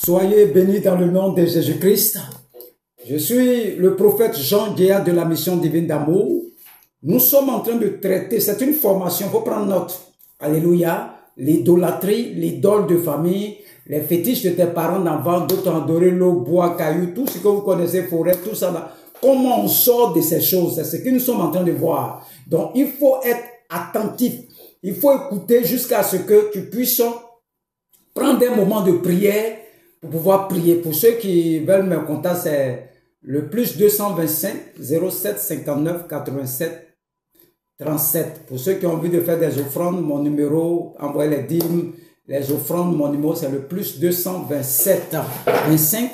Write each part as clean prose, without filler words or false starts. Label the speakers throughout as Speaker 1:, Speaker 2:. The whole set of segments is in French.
Speaker 1: Soyez bénis dans le nom de Jésus-Christ. Je suis le prophète Jean Guéa de la mission divine d'amour. Nous sommes en train de traiter, c'est une formation, il faut prendre note. Alléluia. L'idolâtrie, l'idole de famille, les fétiches de tes parents d'enfants, d'autres ont adoré l'eau, bois, cailloux, tout ce que vous connaissez, forêt, tout ça là. Comment on sort de ces choses? C'est ce que nous sommes en train de voir. Donc, il faut être attentif. Il faut écouter jusqu'à ce que tu puisses prendre des moments de prière pour pouvoir prier. Pour ceux qui veulent me contacter, c'est le plus 225 07 59 87 37. Pour ceux qui ont envie de faire des offrandes, mon numéro, envoyer les dîmes, les offrandes, mon numéro, c'est le plus 227 25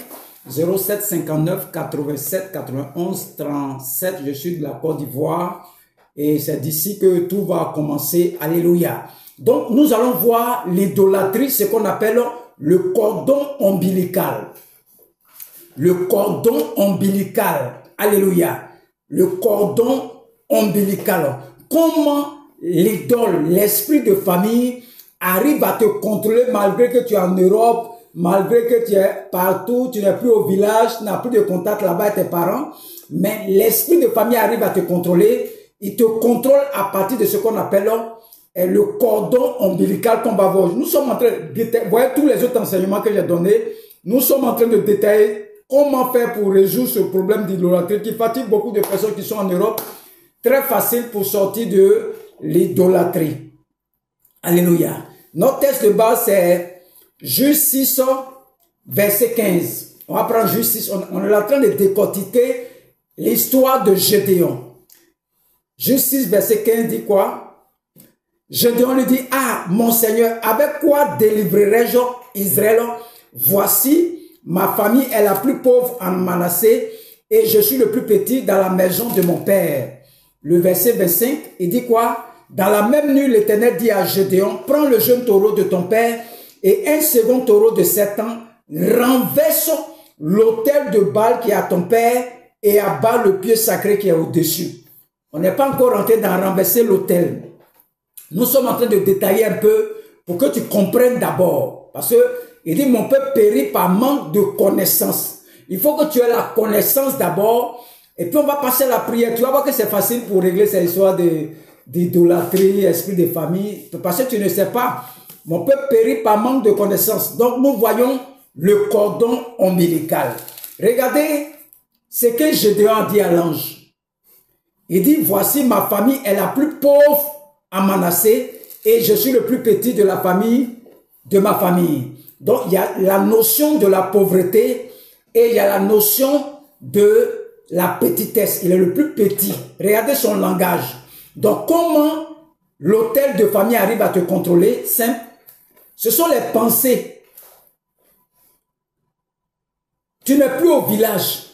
Speaker 1: 07 59 87 91 37. Je suis de la Côte d'Ivoire et c'est d'ici que tout va commencer. Alléluia. Donc, nous allons voir l'idolâtrie, ce qu'on appelle le cordon ombilical. Le cordon ombilical. Alléluia. Le cordon ombilical. Comment l'idole, l'esprit de famille arrive à te contrôler malgré que tu es en Europe, malgré que tu es partout, tu n'es plus au village, tu n'as plus de contact là-bas avec tes parents, mais l'esprit de famille arrive à te contrôler. Il te contrôle à partir de ce qu'on appelle le cordon ombilical qu'on va voir. Nous sommes en train de détailler, voyez tous les autres enseignements que j'ai donnés, nous sommes en train de détailler comment faire pour résoudre ce problème d'idolâtrie qui fatigue beaucoup de personnes qui sont en Europe. Très facile pour sortir de l'idolâtrie. Alléluia. Notre texte de base c'est Juge 6, verset 15. On va prendre Juge 6, on est en train de décortiquer l'histoire de Gédéon. Juge 6, verset 15 dit quoi? Gédéon lui dit, ah, mon Seigneur, avec quoi délivrerai-je Israël? Voici, ma famille est la plus pauvre en Manassé et je suis le plus petit dans la maison de mon père. Le verset 25, il dit quoi? Dans la même nuit, l'Éternel dit à Gédéon, prends le jeune taureau de ton père et un second taureau de 7 ans, renverse l'autel de Baal qui est à ton père et abat le pied sacré qui est au-dessus. On n'est pas encore rentré dans renverser l'autel. Nous sommes en train de détailler un peu pour que tu comprennes d'abord. Parce que il dit, mon peuple périt par manque de connaissance. Il faut que tu aies la connaissance d'abord. Et puis on va passer à la prière. Tu vas voir que c'est facile pour régler cette histoire d'idolâtrie, esprit de famille. Parce que tu ne sais pas. Mon peuple périt par manque de connaissance. Donc nous voyons le cordon ombilical. Regardez ce que Gédéon a dit à l'ange. Il dit, voici ma famille est la plus pauvre à Manassé et je suis le plus petit de la famille, de ma famille. Donc, il y a la notion de la pauvreté et il y a la notion de la petitesse. Il est le plus petit. Regardez son langage. Donc, comment l'autel de famille arrive à te contrôler? Simple. Ce sont les pensées. Tu n'es plus au village.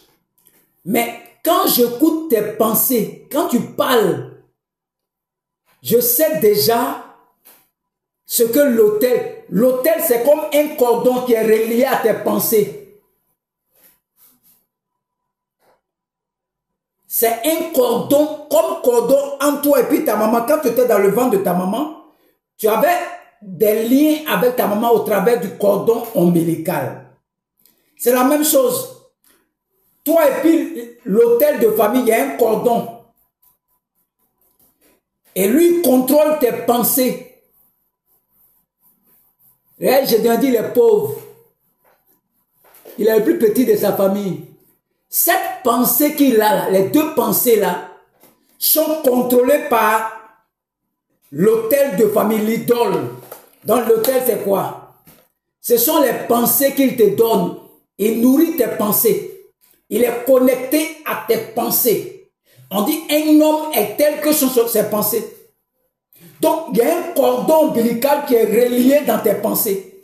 Speaker 1: Mais quand j'écoute tes pensées, quand tu parles, je sais déjà ce que l'autel c'est comme un cordon qui est relié à tes pensées. C'est un cordon, comme cordon entre toi et puis ta maman. Quand tu étais dans le ventre de ta maman, tu avais des liens avec ta maman au travers du cordon ombilical. C'est la même chose. Toi et puis l'autel de famille, il y a un cordon. Et lui contrôle tes pensées. Et Gédéon dit, il est pauvre. Il est le plus petit de sa famille. Cette pensée qu'il a là, les deux pensées là, sont contrôlées par l'autel de famille, l'idole. Donc l'autel c'est quoi? Ce sont les pensées qu'il te donne. Il nourrit tes pensées. Il est connecté à tes pensées. On dit un homme est tel que sont ses pensées. Donc, il y a un cordon ombilical qui est relié dans tes pensées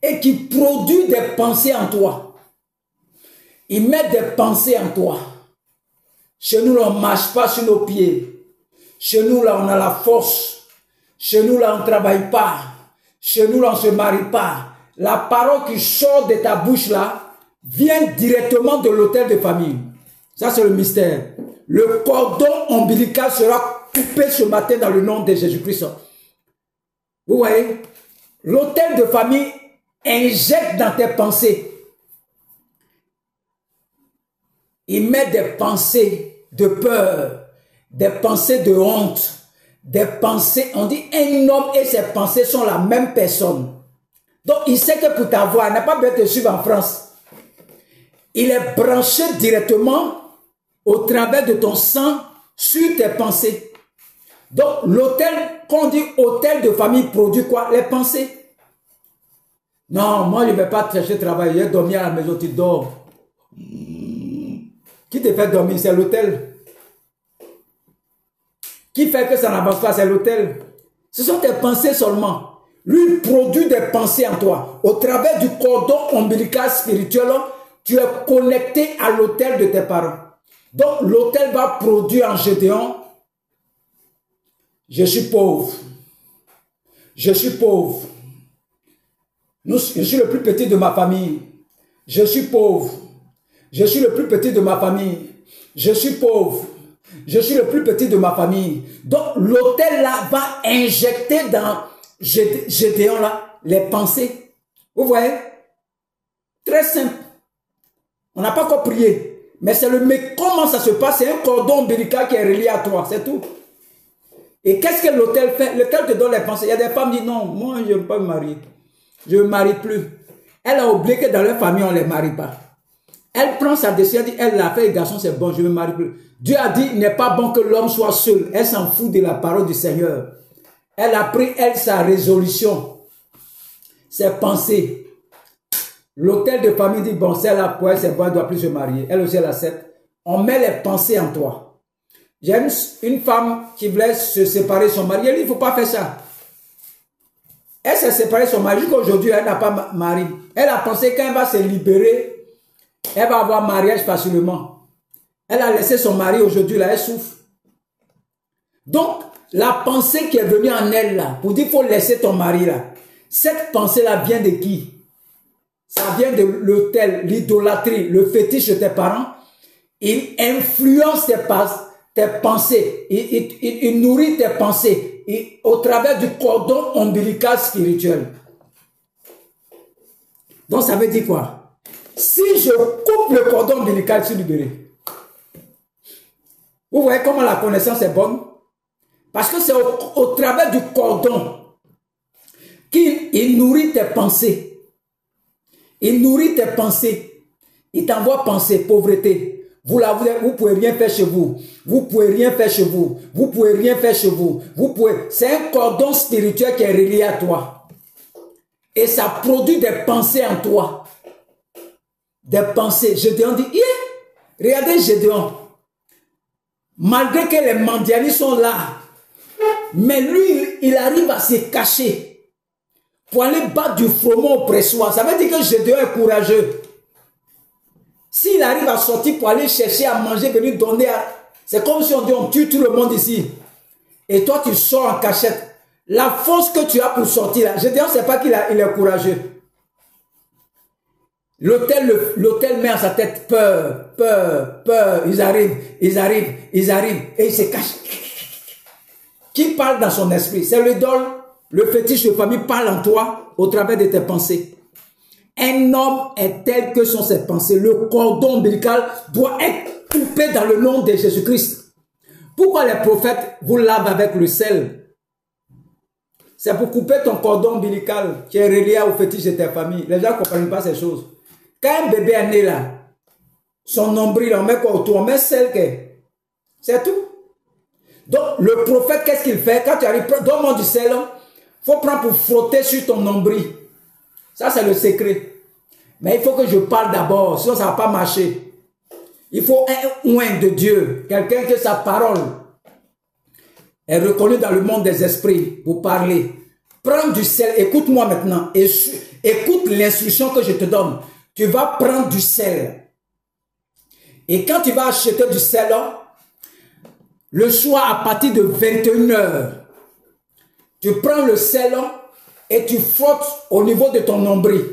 Speaker 1: et qui produit des pensées en toi. Il met des pensées en toi. Chez nous, là, on ne marche pas sur nos pieds. Chez nous, là, on a la force. Chez nous, là, on ne travaille pas. Chez nous, là, on ne se marie pas. La parole qui sort de ta bouche, là, vient directement de l'autel de famille. Ça, c'est le mystère. Le cordon ombilical sera coupé ce matin dans le nom de Jésus-Christ. Vous voyez, l'autel de famille injecte dans tes pensées. Il met des pensées de peur, des pensées de honte, des pensées, on dit un homme et ses pensées sont la même personne. Donc il sait que pour t'avoir, il n'a pas besoin de te suivre en France. Il est branché directement au travers de ton sang sur tes pensées. Donc l'hôtel, quand on dit hôtel de famille, produit quoi? Les pensées. Non, moi je ne vais pas chercher travail, je vais dormir à la maison, tu dors. Qui te fait dormir? C'est l'hôtel. Qui fait que ça n'avance pas? C'est l'hôtel. Ce sont tes pensées seulement. Lui, il produit des pensées en toi. Au travers du cordon ombilical spirituel, tu es connecté à l'hôtel de tes parents. Donc, l'hôtel va produire en Gédéon. Je suis pauvre. Je suis pauvre. Je suis le plus petit de ma famille. Je suis pauvre. Je suis le plus petit de ma famille. Je suis pauvre. Je suis le plus petit de ma famille. Donc, l'hôtel là va injecter dans Gédéon là les pensées. Vous voyez? Très simple. On n'a pas encore prié. Mais c'est mais comment ça se passe? C'est un cordon ombilical qui est relié à toi. C'est tout. Et qu'est-ce que l'hôtel fait? L'hôtel te donne les pensées. Il y a des femmes qui disent non, moi je ne veux pas me marier. Je ne me marie plus. Elle a oublié que dans leur famille, on ne les marie pas. Elle prend sa décision, elle dit, elle l'a fait, les garçons, c'est bon, je ne me marie plus. Dieu a dit, il n'est pas bon que l'homme soit seul. Elle s'en fout de la parole du Seigneur. Elle a pris, elle, sa résolution, ses pensées. L'hôtel de famille dit, bon, c'est la poêle, c'est bon, elle ne doit plus se marier. Elle aussi, elle accepte. On met les pensées en toi. J'ai une femme qui voulait se séparer de son mari. Elle dit, il ne faut pas faire ça. Elle s'est séparée de son mari. Jusqu'aujourd'hui, elle n'a pas mari. Elle a pensé qu'elle va se libérer. Elle va avoir mariage facilement. Elle a laissé son mari aujourd'hui, là, elle souffre. Donc, la pensée qui est venue en elle, là, pour dire qu'il faut laisser ton mari, là, cette pensée-là vient de qui? Ça vient de l'autel, l'idolâtrie, le fétiche de tes parents. Il influence tes pensées. Il nourrit tes pensées au travers du cordon ombilical spirituel. Donc, ça veut dire quoi? Si je coupe le cordon ombilical, je suis libéré. Vous voyez comment la connaissance est bonne? Parce que c'est au travers du cordon qu'il nourrit tes pensées. Il nourrit tes pensées. Il t'envoie penser, pauvreté. Vous ne pouvez rien faire chez vous. Vous ne pouvez rien faire chez vous. Vous ne pouvez rien faire chez vous. C'est un cordon spirituel qui est relié à toi. Et ça produit des pensées en toi. Des pensées. Gédéon dit, regardez Gédéon. Malgré que les mendianistes sont là, mais lui, il arrive à se cacher pour aller battre du froment au pressoir. Ça veut dire que Gédéon est courageux. S'il arrive à sortir pour aller chercher à manger, venir donner à... C'est comme si on tue tout le monde ici. Et toi, tu sors en cachette. La force que tu as pour sortir là, Gédéon ne sait pas qu'il est courageux. L'hôtel met à sa tête peur, peur, peur. Ils arrivent, et ils se cachent. Qui parle dans son esprit? C'est l'idole, le fétiche de famille parle en toi au travers de tes pensées. Un homme est tel que sont ses pensées. Le cordon ombilical doit être coupé dans le nom de Jésus-Christ. Pourquoi les prophètes vous lavent avec le sel? C'est pour couper ton cordon ombilical qui est relié au fétiche de ta famille. Les gens ne comprennent pas ces choses. Quand un bébé est né là, son nombril, on met quoi autour? On met sel. C'est tout. Donc, le prophète, qu'est-ce qu'il fait? Quand tu arrives, donne-moi du sel, il faut prendre pour frotter sur ton nombril. Ça, c'est le secret. Mais il faut que je parle d'abord, sinon ça ne va pas marcher. Il faut un oint de Dieu, quelqu'un que sa parole est reconnue dans le monde des esprits pour parler. Prends du sel, écoute-moi maintenant, et écoute l'instruction que je te donne. Tu vas prendre du sel. Et quand tu vas acheter du sel, le soir à partir de 21 h, tu prends le sel et tu frottes au niveau de ton nombril.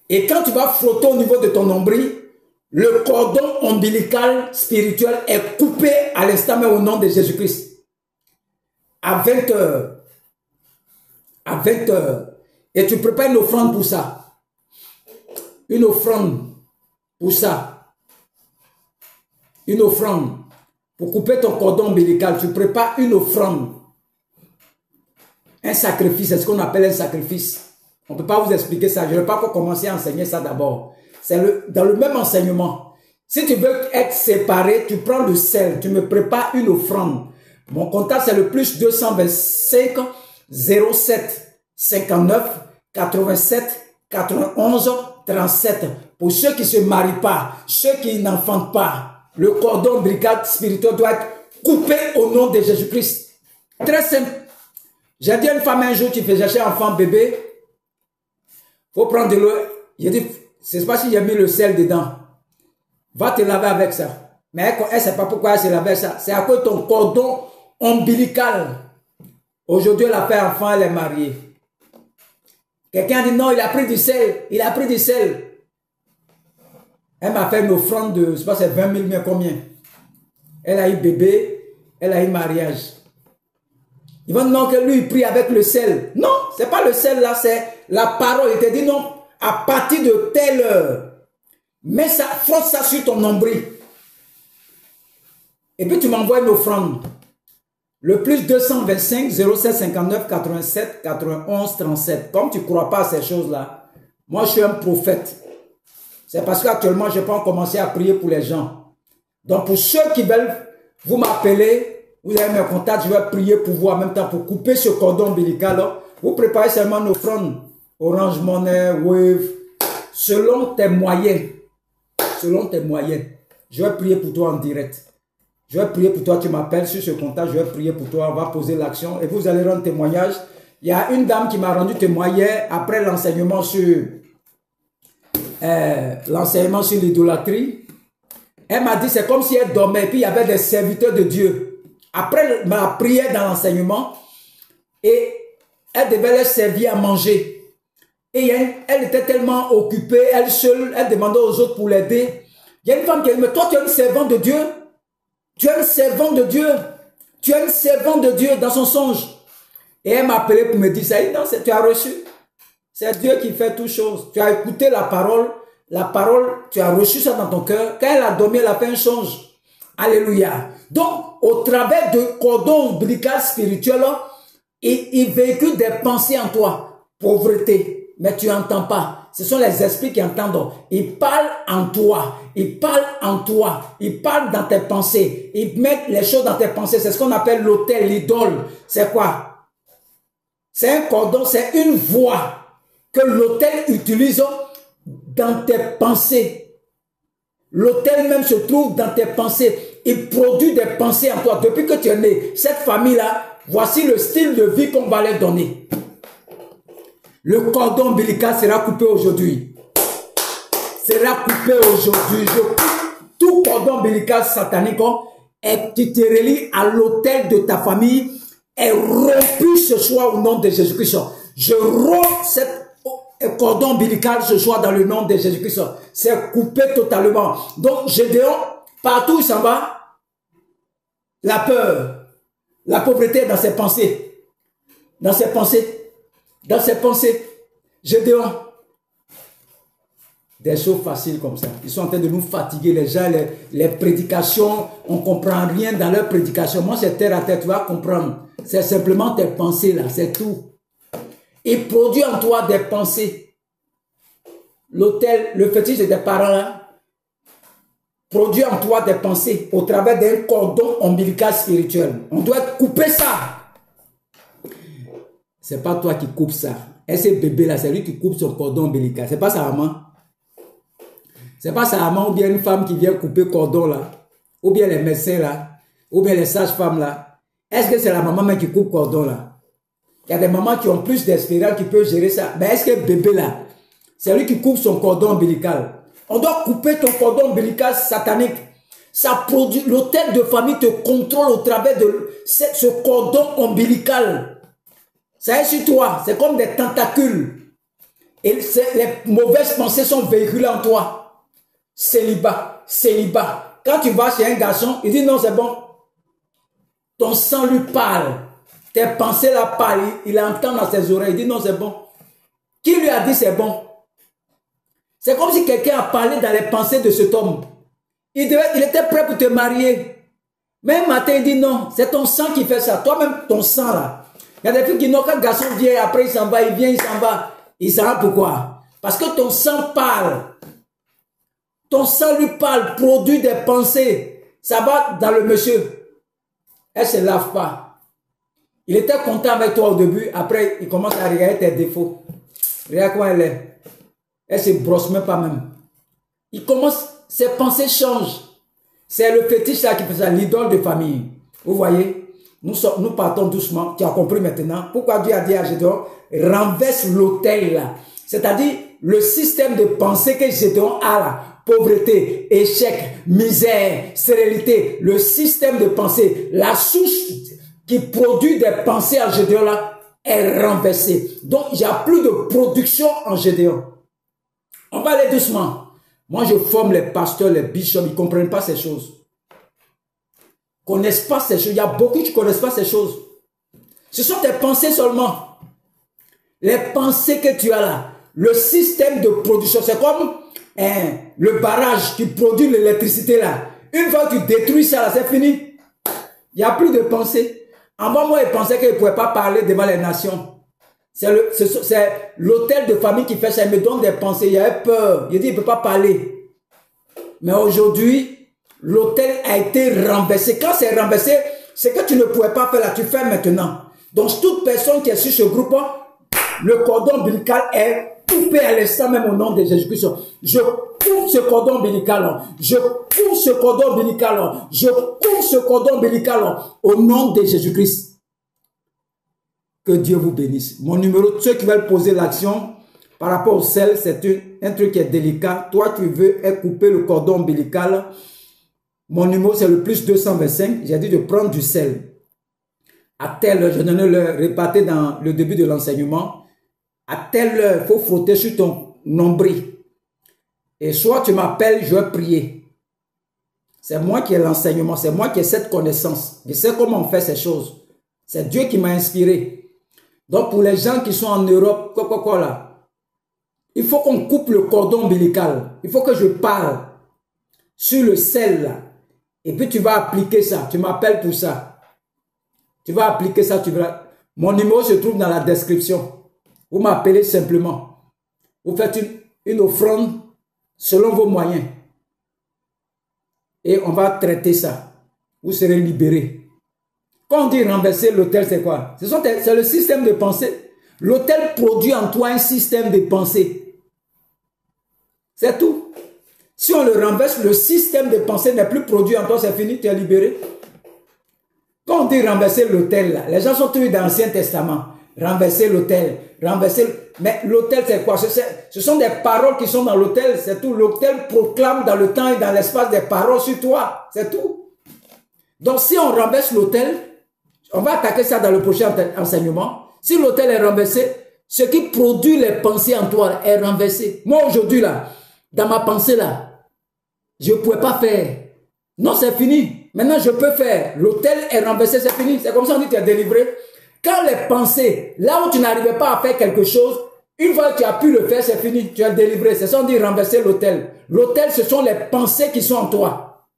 Speaker 1: Et quand tu vas frotter au niveau de ton nombril, le cordon ombilical spirituel est coupé à l'instant même au nom de Jésus-Christ. À 20 h. À 20 h. Et tu prépares une offrande pour ça. Une offrande pour ça. Une offrande. Pour couper ton cordon ombilical, tu prépares une offrande. Un sacrifice, c'est ce qu'on appelle un sacrifice. On ne peut pas vous expliquer ça. Je ne vais pas commencer à enseigner ça d'abord. C'est dans le même enseignement. Si tu veux être séparé, tu prends le sel, tu me prépares une offrande. Mon contact, c'est le plus 225 07 59 87 91 37. Pour ceux qui ne se marient pas, ceux qui n'enfantent pas, le cordon ombilical spirituel doit être coupé au nom de Jésus-Christ. Très simple. J'ai dit à une femme un jour qui fait chercher enfant, bébé, faut prendre de l'eau. J'ai dit, je ne sais pas si j'ai mis le sel dedans. Va te laver avec ça. Mais elle ne sait pas pourquoi elle se lave avec ça. C'est à cause de ton cordon ombilical. Aujourd'hui, elle a fait enfant, elle est mariée. Quelqu'un dit non, il a pris du sel. Il a pris du sel. Elle m'a fait une offrande de, je ne sais pas, c'est 20 000, mais combien? Elle a eu bébé, elle a eu mariage. Ils vont dire non, que lui, il prie avec le sel. Non, ce n'est pas le sel là, c'est la parole. Il te dit non, à partir de telle heure, mets ça, frotte ça sur ton nombril. Et puis tu m'envoies une offrande. Le plus 225 07 59 87 91 37. Comme tu ne crois pas à ces choses-là, moi je suis un prophète. C'est parce qu'actuellement je n'ai pas commencé à prier pour les gens. Donc pour ceux qui veulent, vous m'appeler, vous avez mes contacts, je vais prier pour vous en même temps pour couper ce cordon ombilical. Vous préparez seulement une offrande. Orange Money, Wave, selon tes moyens. Selon tes moyens. Je vais prier pour toi en direct. Je vais prier pour toi, tu m'appelles sur ce contact, je vais prier pour toi, on va poser l'action et vous allez rendre témoignage. Il y a une dame qui m'a rendu témoignage après l'enseignement sur l'idolâtrie. Elle m'a dit, c'est comme si elle dormait et puis il y avait des serviteurs de Dieu. Après ma prière dans l'enseignement, et elle devait leur servir à manger. Et elle était tellement occupée, elle seule, elle demandait aux autres pour l'aider. Il y a une femme qui dit, mais toi tu es une servante de Dieu. Tu es une servante de Dieu. Tu es une servante de Dieu dans son songe. Et elle m'a appelé pour me dire ça. Non, tu as reçu. C'est Dieu qui fait toutes choses. Tu as écouté la parole, tu as reçu ça dans ton cœur. Quand elle a dormi, elle a fait un songe. Alléluia. Donc, au travers de cordon ombilical spirituel, il véhicule des pensées en toi. Pauvreté. Mais tu n'entends pas. Ce sont les esprits qui entendent. Ils parlent en toi. Ils parlent en toi. Ils parlent dans tes pensées. Ils mettent les choses dans tes pensées. C'est ce qu'on appelle l'autel, l'idole. C'est quoi? C'est un cordon, c'est une voix que l'autel utilise dans tes pensées. L'autel même se trouve dans tes pensées. Il produit des pensées en toi. Depuis que tu es né, cette famille-là, voici le style de vie qu'on va leur donner. Le cordon ombilical sera coupé aujourd'hui. Sera coupé aujourd'hui. Je coupe tout cordon ombilical satanique et qui te relie à l'autel de ta famille est rompu ce soir au nom de Jésus-Christ. Je romps cette cordon ombilical ce soir dans le nom de Jésus-Christ. C'est coupé totalement. Donc Gédéon, partout où il s'en va, la peur, la pauvreté dans ses pensées. Dans ses pensées. Dans ses pensées, Gédéon, des choses faciles comme ça. Ils sont en train de nous fatiguer, les gens, les prédications, on ne comprend rien dans leurs prédications. Moi, c'est terre à terre, tu vas comprendre. C'est simplement tes pensées là, c'est tout. Il produit en toi des pensées. L'autel, le fétiche de tes parents là, produit en toi des pensées au travers d'un cordon ombilical spirituel. On doit couper ça. C'est pas toi qui coupes ça. Et ce bébé-là, c'est lui qui coupe son cordon ombilical. C'est pas sa maman. C'est pas sa maman ou bien une femme qui vient couper le cordon là. Ou bien les médecins là. Ou bien les sages-femmes là. Est-ce que c'est la maman même qui coupe le cordon là? Il y a des mamans qui ont plus d'expérience qui peuvent gérer ça. Mais est-ce que le bébé là, c'est lui qui coupe son cordon ombilical? On doit couper ton cordon ombilical satanique. Ça produit, l'autel de famille te contrôle au travers de ce cordon ombilical. Ça est sur toi, c'est comme des tentacules. Et les mauvaises pensées sont véhiculées en toi. Célibat, célibat. Quand tu vas chez un garçon, il dit non, c'est bon. Ton sang lui parle. Tes pensées la parlent. Il entend dans ses oreilles. Il dit non, c'est bon. Qui lui a dit c'est bon? C'est comme si quelqu'un a parlé dans les pensées de cet homme. Il était prêt pour te marier. Mais un matin, il dit non, c'est ton sang qui fait ça. Toi-même, ton sang là. Il y a des filles qui n'ont qu'un garçon vient, après il s'en va, il vient, il s'en va. Il s'en va pourquoi? Parce que ton sang parle. Ton sang lui parle, produit des pensées. Ça va dans le monsieur. Elle ne se lave pas. Il était content avec toi au début, après il commence à regarder tes défauts. Regarde comment elle est. Elle ne se brosse même pas même. Il commence, ses pensées changent. C'est le fétiche là qui fait ça, l'idole de famille. Vous voyez, nous partons doucement. Tu as compris maintenant pourquoi Dieu a dit à Gédéon, renverse l'autel là. C'est-à-dire le système de pensée que Gédéon a là. Pauvreté, échec, misère, stérilité. Le système de pensée, la source qui produit des pensées à Gédéon là est renversée. Donc il n'y a plus de production en Gédéon. On va aller doucement. Moi, je forme les pasteurs, les bishops, ils ne comprennent pas ces choses. Ils ne connaissent pas ces choses. Il y a beaucoup qui ne connaissent pas ces choses. Ce sont tes pensées seulement. Les pensées que tu as là. Le système de production, c'est comme le barrage qui produit l'électricité là. Une fois que tu détruis ça là, c'est fini. Il n'y a plus de pensée. En bas, moi, ils pensaient qu'ils ne pouvaient pas parler devant les nations. C'est l'hôtel de famille qui fait ça. Il me donne des pensées. Il avait peur. Il dit, il ne peut pas parler. Mais aujourd'hui, l'hôtel a été renversé. Quand c'est renversé, c'est que tu ne pouvais pas faire là. Tu fais maintenant. Donc, toute personne qui est sur ce groupe, le cordon ombilical est coupé à l'instant même au nom de Jésus-Christ. Je coupe ce cordon ombilical. Je coupe ce cordon ombilical. Je coupe ce cordon ombilical au nom de Jésus-Christ. Que Dieu vous bénisse. Mon numéro, ceux qui veulent poser l'action par rapport au sel, c'est un truc qui est délicat. Toi, tu veux couper le cordon ombilical. Mon numéro, c'est le plus 225. J'ai dit de prendre du sel. À telle heure, je donne le réparti dans le début de l'enseignement. À telle heure, il faut frotter sur ton nombril. Et soit tu m'appelles, je vais prier. C'est moi qui ai l'enseignement, c'est moi qui ai cette connaissance. Je sais comment on fait ces choses. C'est Dieu qui m'a inspiré. Donc, pour les gens qui sont en Europe, là, il faut qu'on coupe le cordon ombilical. Il faut que je parle sur le sel, là. Et puis, tu vas appliquer ça. Tu m'appelles pour ça. Tu vas appliquer ça. Tu vas... Mon numéro se trouve dans la description. Vous m'appelez simplement. Vous faites une offrande selon vos moyens. Et on va traiter ça. Vous serez libérés. Quand on dit renverser l'autel, c'est quoi? C'est le système de pensée. L'autel produit en toi un système de pensée. C'est tout. Si on le renverse, le système de pensée n'est plus produit en toi, c'est fini, tu es libéré. Quand on dit renverser l'autel, les gens sont tous dans l'Ancien Testament. Renverser l'autel, renverser... Mais l'autel, c'est quoi? Ce sont des paroles qui sont dans l'autel, c'est tout. L'autel proclame dans le temps et dans l'espace des paroles sur toi, c'est tout. Donc si on renverse l'autel, on va attaquer ça dans le prochain enseignement. Si l'autel est renversé, ce qui produit les pensées en toi est renversé. Moi aujourd'hui là, dans ma pensée là, je ne pouvais pas faire. Non, c'est fini. Maintenant je peux faire. L'autel est renversé, c'est fini. C'est comme ça qu'on dit tu es délivré. Quand les pensées, là où tu n'arrivais pas à faire quelque chose, une fois que tu as pu le faire, c'est fini. Tu es délivré. C'est ça qu'on dit renverser l'autel. L'autel, ce sont les pensées qui sont en toi.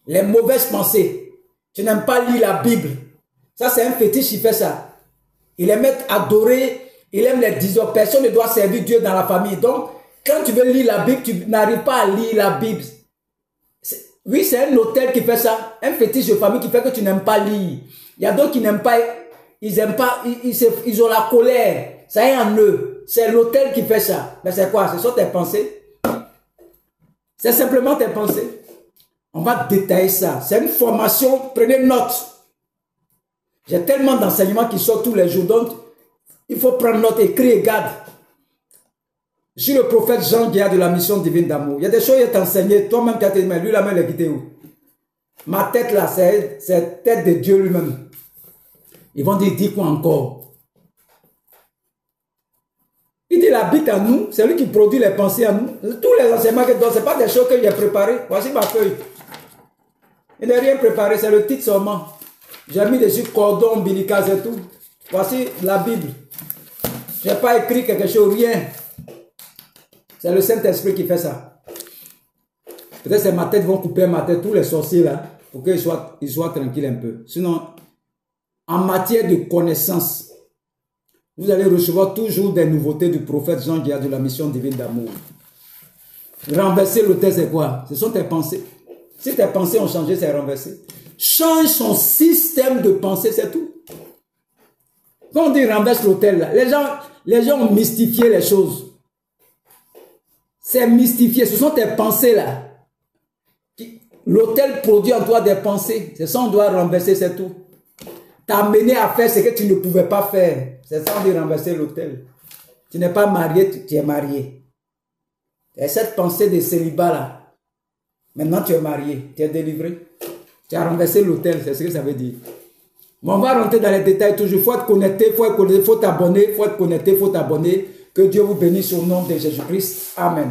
Speaker 1: Les mauvaises pensées. Tu n'aimes pas lire la Bible. Ça, c'est un fétiche qui fait ça. Il aime être adoré. Il aime les 10 autres. Personne ne doit servir Dieu dans la famille. Donc, quand tu veux lire la Bible, tu n'arrives pas à lire la Bible. Oui, c'est un autel qui fait ça. Un fétiche de famille qui fait que tu n'aimes pas lire. Il y a d'autres qui n'aiment pas. Ils n'aiment pas. Ils ont la colère. Ça est en eux. C'est l'autel qui fait ça. Mais c'est quoi? Ce sont tes pensées. C'est simplement tes pensées. On va détailler ça. C'est une formation. Prenez note. J'ai tellement d'enseignements qui sortent tous les jours. Donc, il faut prendre note, écrire et garde. Je suis le prophète Jean Guéa de la mission divine d'amour. Il y a des choses qui sont enseignées. Toi-même, tu as dit, mais lui, la main, il est quitté où? Ma tête là, c'est la tête de Dieu lui-même. Ils vont dire, dis quoi encore? Il dit, il habite en nous. C'est lui qui produit les pensées en nous. Tous les enseignements que je donne, ce n'est pas des choses que j'ai préparées. Voici ma feuille. Il n'est rien préparé, c'est le titre seulement. J'ai mis dessus cordon ombilical, c'est tout. Voici la Bible. Je n'ai pas écrit quelque chose, rien. C'est le Saint-Esprit qui fait ça. Peut-être c'est ma tête, vont couper ma tête, tous les sorciers là, pour qu'ils soient tranquilles un peu. Sinon, en matière de connaissance, vous allez recevoir toujours des nouveautés du prophète Jean Guéa de la mission divine d'amour. Renverser l'autel, c'est quoi? Ce sont tes pensées. Si tes pensées ont changé, c'est renversé. Change son système de pensée, c'est tout. Quand on dit renverse l'autel, les gens ont mystifié les choses. C'est mystifié. Ce sont tes pensées là. L'autel produit en toi des pensées. C'est ça qu'on doit renverser, c'est tout. T'as amené à faire ce que tu ne pouvais pas faire. C'est ça qu'on dit renverser l'autel. Tu n'es pas marié, tu es marié. Et cette pensée de célibat là. Maintenant tu es marié, tu es délivré. Tu as renversé l'autel, c'est ce que ça veut dire. Mais on va rentrer dans les détails toujours. Il faut être connecté, il faut t'abonner, il faut être connecté, il faut t'abonner. Que Dieu vous bénisse au nom de Jésus-Christ. Amen.